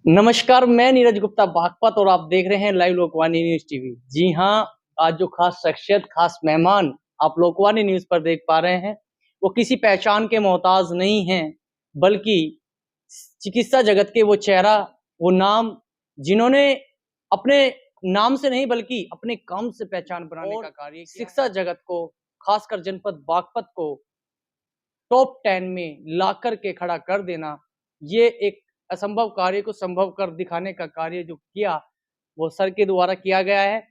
नमस्कार, मैं नीरज गुप्ता बागपत और आप देख रहे हैं लाइव लोकवाणी न्यूज़ टीवी। जी हाँ, आज जो खास शख्सियत, खास मेहमान आप लोकवाणी न्यूज़ पर देख पा रहे हैं, वो किसी पहचान के मोहताज नहीं हैं, बल्कि चिकित्सा जगत के वो चेहरा, वो नाम, जिन्होंने अपने नाम से नहीं बल्कि अपने काम से पहचान बनाने का कार्य किया है। शिक्षा जगत को, खासकर जनपद बागपत को टॉप 10 में लाकर के खड़ा कर देना, ये एक असंभव कार्य को संभव कर दिखाने का कार्य जो किया, वो सर के द्वारा किया गया है।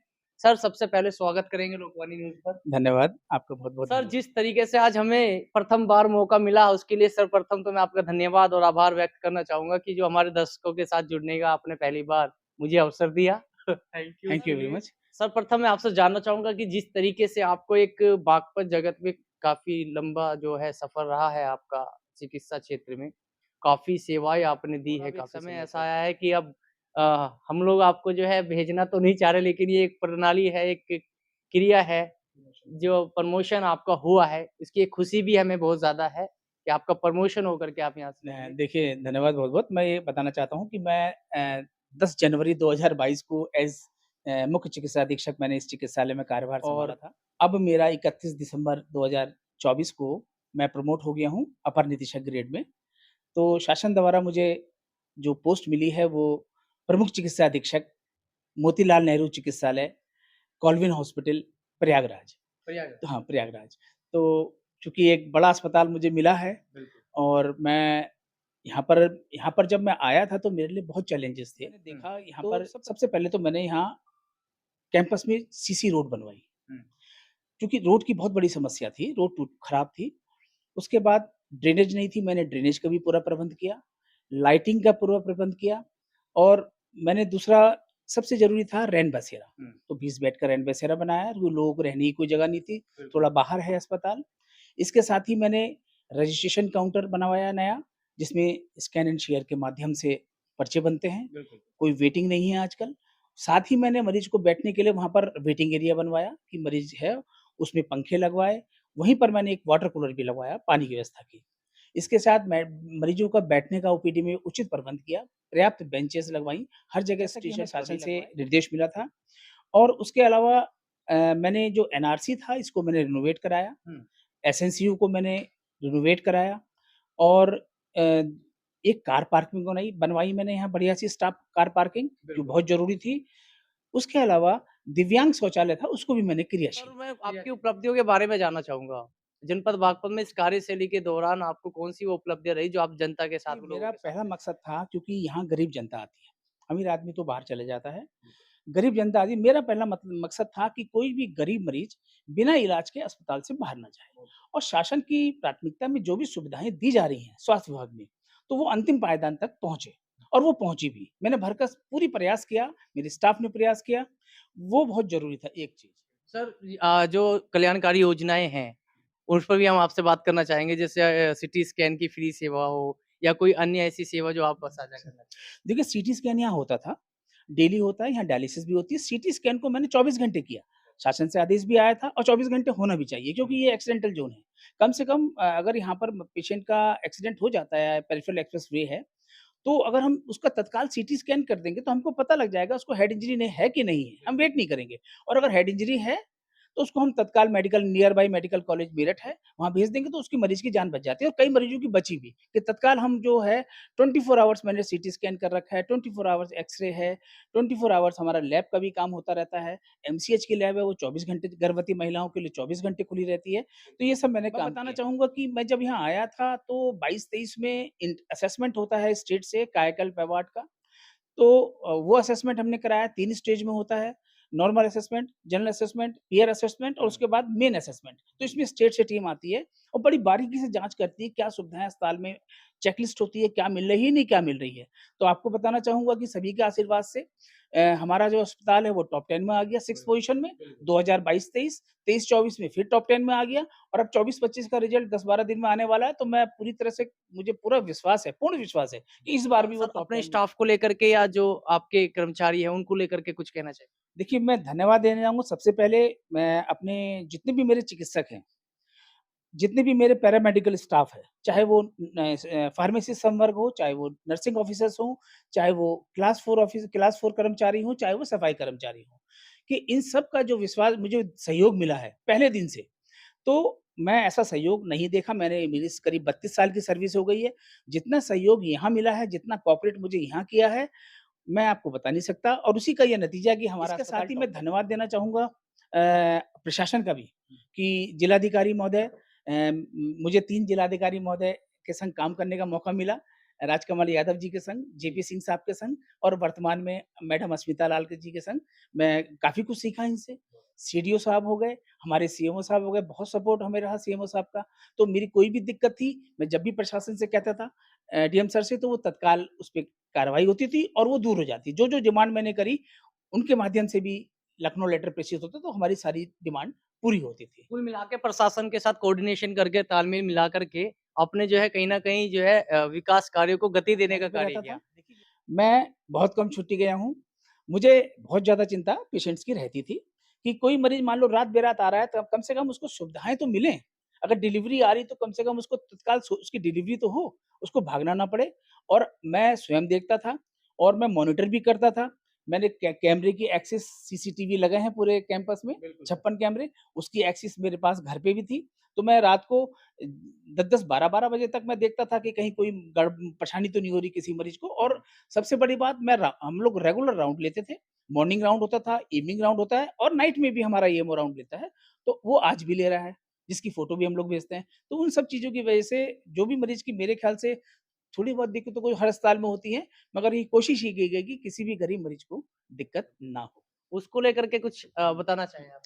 सर, सबसे पहले स्वागत करेंगे लोकवाणी न्यूज़ पर। धन्यवाद, आपका बहुत-बहुत सर, धन्यवाद। जिस तरीके से आज हमें प्रथम बार मौका मिला, उसके लिए सर्वप्रथम तो मैं आपका धन्यवाद और आभार व्यक्त करना चाहूँगा कि जो हमारे दर्शकों के साथ जुड़ने का आपने पहली बार मुझे अवसर दिया। Thank you. Thank you very much. सर्वप्रथम मैं आपसे जानना चाहूँगा कि जिस तरीके से आपको एक बागपत जगत में काफ़ी लंबा जो है सफ़र रहा है आपका चिकित्सा क्षेत्र में, काफ़ी सेवाएँ आपने दी है, काफ़ी समय ऐसा आया है कि अब हम लोग आपको जो है भेजना तो नहीं चाह रहे, लेकिन ये एक प्रणाली है, एक क्रिया है, जो प्रमोशन आपका हुआ है, इसकी एक खुशी भी हमें बहुत ज़्यादा है कि आपका प्रमोशन होकर के आप यहाँ से निकले। देखिए धन्यवाद बहुत-बहुत। मैं ये बताना चाहता हूँ कि मैं 10 जनवरी 2022 को मुख्य चिकित्सा अधीक्षक मैंने इस चिकित्सालय में कार्यभार संभाला और था। अब मेरा 31 दिसंबर 2024 को मैं प्रमोट हो गया हूँ अपर निदेशक ग्रेड में। तो शासन द्वारा मुझे जो पोस्ट मिली है वो प्रमुख चिकित्सा अधीक्षक मोतीलाल नेहरू चिकित्सालय, कॉल्विन हॉस्पिटल, प्रयागराज। प्रयागराज। हाँ, प्रयागराज। तो चूँकि एक बड़ा अस्पताल मुझे मिला है बिल्कुल। और मैं यहाँ पर यहाँ पर जब मैं आया था तो मेरे लिए बहुत चैलेंजेस थे। मैंने देखा यहाँ तो पर सबसे पहले तो मैंने यहाँ कैंपस में सीसी रोड बनवाई, हुँ, क्योंकि रोड की बहुत बड़ी समस्या थी, रोड टूट खराब थी। उसके बाद ड्रेनेज नहीं थी, मैंने ड्रेनेज का भी पूरा प्रबंध किया, लाइटिंग का पूरा प्रबंध किया और मैंने दूसरा सबसे ज़रूरी था रैन बसेरा। हुँ, तो 20 बेड का रैन बसेरा बनाया, वो लोगों को रहने की कोई जगह नहीं थी, बिल्कुल। थोड़ा बाहर है अस्पताल। इसके साथ ही मैंने रजिस्ट्रेशन काउंटर बनवाया नया, जिसमें स्कैन एंड शेयर के माध्यम से पर्चे बनते हैं, बिल्कुल। कोई वेटिंग नहीं है आजकल। साथ ही मैंने मरीज़ को बैठने के लिए वहाँ पर वेटिंग एरिया बनवाया कि मरीज़ है, उसमें पंखे लगवाए, वहीं पर मैंने एक वाटर कूलर भी लगवाया, पानी की व्यवस्था की। इसके साथ मैं मरीज़ों का बैठने का ओपीडी में उचित प्रबंध किया, पर्याप्त बेंचेस लगवाई, हर जगह जैसा कि स्टेशन हमें शासन सभी से लगवाए। निर्देश मिला था और उसके अलावा मैंने जो एनआरसी था इसको मैंने रिनोवेट कराया, हुँ, एसएनसीयू को मैंने रिनोवेट कराया और अ, एक कार पार्किंग बनवाई मैंने यहाँ बढ़िया-सी स्टाफ कार पार्किंग जो बिल्कुल। बहुत ज़रूरी थी। उसके अलावा दिव्यांग शौचालय था, उसको भी मैंने क्रियाशील सर, मैं किया। आपकी उपलब्धियों के बारे में जानना चाहूँगा। जनपद बागपत में इस कार्यशैली के दौरान आपको कौन-सी वो उपलब्धियाँ रही जो आप जनता के साथ, देखिए, लोगों मेरा के साथ पहला शेयर मकसद था क्योंकि यहाँ गरीब जनता आती है, अमीर आदमी तो बाहर चले जाता है। गरीब जनता आदि मेरा पहला मकसद था कि कोई भी गरीब मरीज बिना इलाज के अस्पताल से बाहर ना जाए और शासन की प्राथमिकता में जो भी सुविधाएँ दी जा रही हैं स्वास्थ्य विभाग में, तो वो अंतिम पायदान तक पहुँचे और वो पहुँची भी। मैंने भरकस पूरी प्रयास किया, मेरे स्टाफ ने प्रयास किया, वो बहुत ज़रूरी था एक चीज़। सर, जो कल्याणकारी योजनाएँ हैं, उस पर भी हम आपसे बात करना चाहेंगे, जैसे सिटी स्कैन की फ्री सेवा हो या कोई अन्य ऐसी सेवा जो आप साझा करना चाहें? देखिए सीटी स्कैन यहाँ होता था, डेली होता है, यहाँ डायलिसिस भी होती है। सीटी स्कैन को मैंने 24 घंटे किया। शासन से आदेश भी आया था और 24 घंटे होना भी चाहिए क्योंकि ये एक्सीडेंटल ज़ोन है। कम से कम अगर यहाँ पर पेशेंट का एक्सीडेंट हो जाता है, पेरिफेरल एक्सप्रेस वे है, तो अगर हम उसका तत्काल सीटी स्कैन कर देंगे तो हमको पता लग जाएगा उसको हेड इंजरी ने है कि नहीं है। हम वेट नहीं करेंगे और अगर हेड इंजरी है, तो उसको हम तत्काल near by medical college Meerut है, वहाँ भेज देंगे तो उसकी मरीज़ की जान बच जाती है और कई मरीज़ों की बची भी कि तत्काल हम जो है 24 आवर्स मैंने सीटी स्कैन कर रखा है, 24 आवर्स एक्स-रे है, 24 आवर्स हमारा लैब का भी काम होता रहता है। एमसीएच की लैब है वो 24 घंटे गर्भवती महिलाओं के लिए 24 घंटे खुली रहती है। तो ये सब मैंने काम बताना चाहूँगा कि मैं जब यहाँ आया था तो 22-23 में असेसमेंट होता है स्टेट से कायाकल्प अवार्ड का। तो वो असेसमेंट हमने कराया 3 स्टेज में होता है, normal assessment, general assessment, peer assessment और उसके बाद मेन असेसमेंट। तो इसमें स्टेट से टीम आती है और बड़ी बारीकी से जाँच करती है, क्या सुविधाएँ अस्पताल में चेकलिस्ट होती है, क्या मिल रही है, नहीं क्या मिल रही है। तो आपको बताना चाहूँगा कि सभी के आशीर्वाद से हमारा जो अस्पताल है वो टॉप 10 में आ गया 6th पोज़ीशन में, 2022-23, 23-24 में फिर टॉप 10 में आ गया और अब 24-25 का रिज़ल्ट 10-12 दिन में आने वाला है, तो मैं पूरी तरह से मुझे पूरा विश्वास है, पूर्ण विश्वास है कि इस बार भी वो सर, टॉप अपने 10 में स्टाफ को लेकर के या जो आपके कर्मचारी हैं, उनको लेकर के कुछ कहना चाहिए? देखिए, मैं धन्यवाद देना चाहूँगा सबसे पहले मैं अपने जितने भी मेरे चिकित्सक हैं, जितने भी मेरे पैरामेडिकल स्टाफ है, चाहे वो फार्मेसिस्ट संवर्ग हो, चाहे वो नर्सिंग ऑफिसर्स हों, चाहे वो क्लास 4 कर्मचारी हों, चाहे वो सफाई कर्मचारी हों, कि इन सब का जो विश्वास मुझे सहयोग मिला है पहले दिन से, तो मैं ऐसा सहयोग नहीं देखा। मेरी करीब 32 साल की सर्विस हो गई है। जितना सहयोग यहाँ मिला है, जितना कोऑपरेट मुझे यहाँ किया है, मैं आपको बता नहीं सकता और उसी का ये नतीजा है कि हमारा इसके साथ ही मैं धन्यवाद देना चाहूँगा प्रशासन का भी कि जिलाधिकारी महोदय मुझे 3 जिलाधिकारी महोदय के संग काम करने का मौका मिला। राजकमल यादव जी के संग, जेपी सिंह साहब के संग और वर्तमान में मैडम अस्मिता लाल के जी के संग। मैं काफ़ी कुछ सीखा इनसे। सीडीओ साहब हो गए, हमारे सीएमओ साहब हो गए, बहुत सपोर्ट हमें रहा सीएमओ साहब का। तो मेरी कोई भी दिक्कत थी, मैं जब भी प्रशासन से कहता था डीएम सर से तो वो तत्काल उस पे कार्रवाई होती थी और वो दूर हो जाती। जो-जो डिमांड मैंने करी, उनके माध्यम से भी लखनऊ लेटर प्रेषित होता तो हमारी सारी डिमांड पूरी होती थी। कुल मिला के प्रशासन के साथ कोऑर्डिनेशन करके, तालमेल मिला करके आपने जो है कहीं न कहीं जो है विकास कार्यों को गति देने का पे कार्य रहता किया। था। मैं बहुत कम छुट्टी गया हूँ। मुझे बहुत ज़्यादा चिंता पेशेंट्स की रहती थी कि कोई मरीज़ मान लो रात-बेरात आ रहा है, तो कम से कम उसको सुविधाएँ तो मिलें। अगर डिलीवरी आ रही तो कम से कम उसको तत्काल उसकी डिलीवरी तो हो, उसको भागना ना पड़े और मैं स्वयं देखता था और मैं मॉनिटर भी करता था। मैंने कैमरे की एक्सेस सीसीटीवी लगे हैं पूरे कैंपस में, 56 कैमरे, उसकी एक्सेस मेरे पास घर पे भी थी। तो मैं रात को 10-10, 12-12 बजे तक मैं देखता था कि कहीं कोई परेशानी तो नहीं हो रही किसी मरीज़ को और सबसे बड़ी बात हम लोग रेगुलर राउंड लेते थे। मॉर्निंग राउंड होता था, इवनिंग राउंड होता है और नाइट में भी हमारा ईएमओ राउंड लेता है। तो वो आज भी ले रहा है, जिसकी फ़ोटो भी हम लोग भेजते हैं। तो उन सब चीज़ों की वजह से जो भी मरीज़ की मेरे ख़्याल से थोड़ी बहुत दिक्कत तो कोई हर अस्पताल में होती है, मगर ये कोशिश ये की गई कि किसी भी गरीब मरीज़ को दिक्कत ना हो। उसको लेकर के कुछ बताना चाहें आप?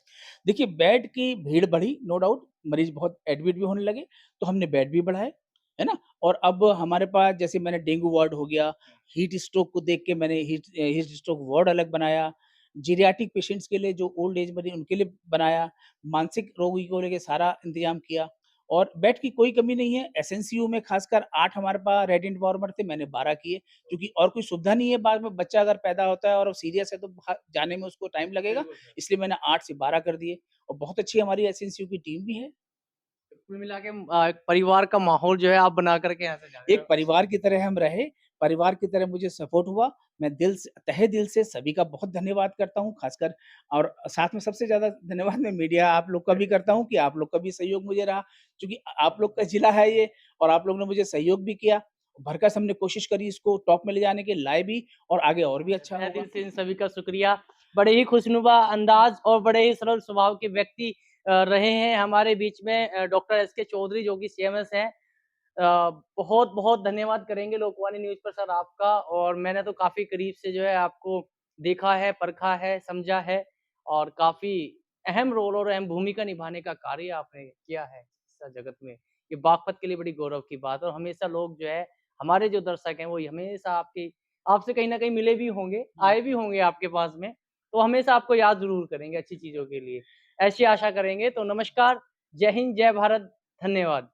देखिए बेड की भीड़ बढ़ी, नो डाउट मरीज़ बहुत एडमिट भी होने लगे, तो हमने बेड भी बढ़ाए, है ना? और अब हमारे पास जैसे मैंने डेंगू वार्ड हो गया, हीट स्ट्रोक को देख के मैंने हीट स्ट्रोक वार्ड अलग बनाया, जीरियाट्रिक पेशेंट्स के लिए जो ओल्ड एज मरीज़ उनके लिए बनाया, मानसिक रोगी को लेके सारा इंतज़ाम किया और बेड की कोई कमी नहीं है। एसएनसीयू में खासकर 8 हमारे पास रेडिएंट वार्मर थे, मैंने 12 किए क्योंकि और कोई सुविधा नहीं है बाद में बच्चा अगर पैदा होता है और सीरियस है तो जाने में उसको टाइम लगेगा, इसलिए मैंने 8 से 12 कर दिए और बहुत अच्छी हमारी एसएनसीयू की टीम भी है। कुल मिला के एक परिवार का माहौल जो है आप बना करके यहाँ से जा रहे एक हो। परिवार की तरह हम रहे, परिवार की तरह मुझे सपोर्ट हुआ। मैं दिल से तहे दिल से सभी का बहुत धन्यवाद करता हूँ, ख़ासकर और साथ में सबसे ज़्यादा धन्यवाद मैं मीडिया आप लोग का भी करता हूँ कि आप लोग का भी सहयोग मुझे रहा, क्योंकि आप लोग का ज़िला है ये और आप लोग ने मुझे सहयोग भी किया। भरसक हमने कोशिश करी इसको टॉप में ले जाने की, लाए भी और आगे और भी अच्छा तहे होगा। दिल से इन सभी का शुक्रिया। बड़े ही खुशनुमा अंदाज़ और बड़े ही सरल स्वभाव के व्यक्ति रहे हैं हमारे बीच में डॉक्टर एसके चौधरी जो कि सीएमएस हैं। बहुत-बहुत धन्यवाद करेंगे लोकवाणी न्यूज़ पर सर आपका और मैंने तो काफ़ी करीब से जो है आपको देखा है, परखा है, समझा है और काफ़ी अहम रोल और अहम भूमिका निभाने का कार्य आपने किया है चिकित्सा जगत में। ये बागपत के लिए बड़ी गौरव की बात है और हमेशा लोग जो है हमारे जो दर्शक हैं वो हमेशा आपसे कहीं न कहीं मिले भी होंगे, आए भी होंगे आपके पास में, तो हमेशा आपको याद ज़रूर करेंगे अच्छी चीज़ों के लिए। ऐसी आशा करेंगे तो नमस्कार, जय हिंद, जय भारत, धन्यवाद।